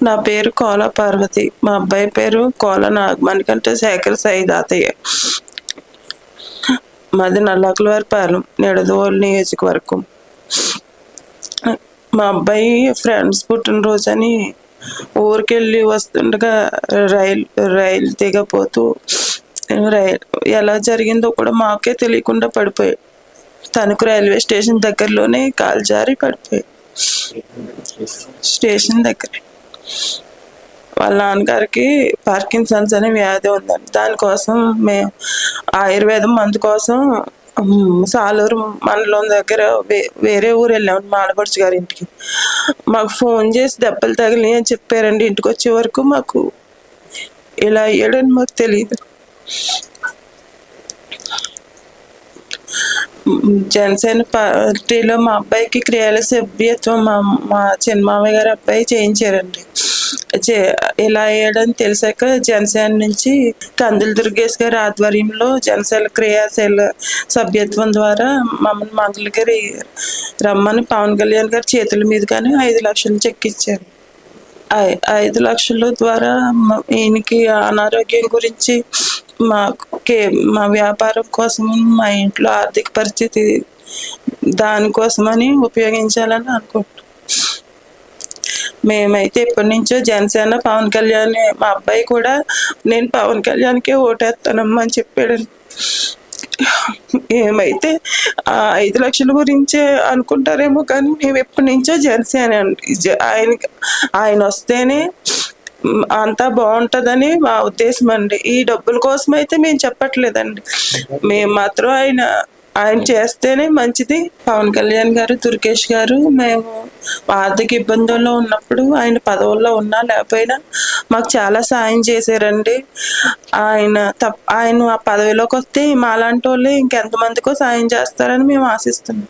నా పేరు కోల పార్వతి. మా అబ్బాయి పేరు కోల నాగమణికంఠ శేఖర్ సాయి తాతయ్య. మాది నల్లకులవారిపాలెం, నిడదవోలు నియోజకవర్గం. మా అబ్బాయి ఫ్రెండ్స్ పుట్టినరోజు అని ఊరికెళ్ళి వస్తుండగా రైలు దిగపోతూ ఎలా జరిగిందో కూడా మాకే తెలియకుండా పడిపోయాడు. తణుకు రైల్వే స్టేషన్ దగ్గరలోనే కాలు జారి పడిపోయాడు. స్టేషన్ దగ్గర వాళ్ళ నాన్నగారికి పార్కిన్సన్స్ అనే వ్యాధి ఉందండి. దానికోసం మేము ఆయుర్వేదం మందు కోసం సాలూరు మండలం దగ్గర వేరే ఊరు వెళ్ళాము, మా ఆడపడుచు గారి ఇంటికి. మాకు ఫోన్ చేసి దెబ్బలు తగిలినాయి అని చెప్పారండి. ఇంటికి వచ్చే వరకు మాకు ఇలా అయ్యాడని మాకు తెలియదు. జనసేన పార్టీలో మా అబ్బాయికి క్రియాల సభ్యత్వం మా చిన్నమామయ్య గారి అబ్బాయి చేయించారండి. ఇలా అయ్యాడని తెలిసాక జనసేన నుంచి కందుల దుర్గేష్ గారి ఆధ్వర్యంలో జనసేన క్రియాశీల సభ్యత్వం ద్వారా మమ్మల్ని మంగళగిరి రమ్మని పవన్ కళ్యాణ్ గారి చేతుల మీద కానీ 5 లక్షలు చెక్ ఇచ్చారు. 5 లక్షల ద్వారా ఈయనకి అనారోగ్యం గురించి మా వ్యాపారం కోసం, మా ఇంట్లో ఆర్థిక పరిస్థితి దానికోసమని ఉపయోగించాలని అనుకుంటున్నాం. మేమైతే ఎప్పటి నుంచో జనసేన పవన్ కళ్యాణ్, మా అబ్బాయి కూడా నేను పవన్ కళ్యాణ్కే ఓటేస్తానమ్మా అని చెప్పాడండి. ఏమైతే 5 లక్షల గురించే అనుకుంటారేమో కానీ మేము ఎప్పటి నుంచో జనసేన అండి. ఆయన వస్తేనే అంతా బాగుంటుందని మా ఉద్దేశం అండి. ఈ డబ్బుల కోసం అయితే మేము చెప్పట్లేదండి. మేము మాత్రం ఆయన చేస్తేనే మంచిది. పవన్ కళ్యాణ్ గారు, దుర్గేష్ గారు మేము ఆర్థిక ఇబ్బందుల్లో ఉన్నప్పుడు ఆయన పదవుల్లో ఉన్నా లేకపోయినా మాకు చాలా సాయం చేశారండి. ఆయన ఆ పదవిలోకి వస్తే మాలాంటి వాళ్ళు ఇంకెంతమందికో సాయం చేస్తారని మేము ఆశిస్తున్నాం.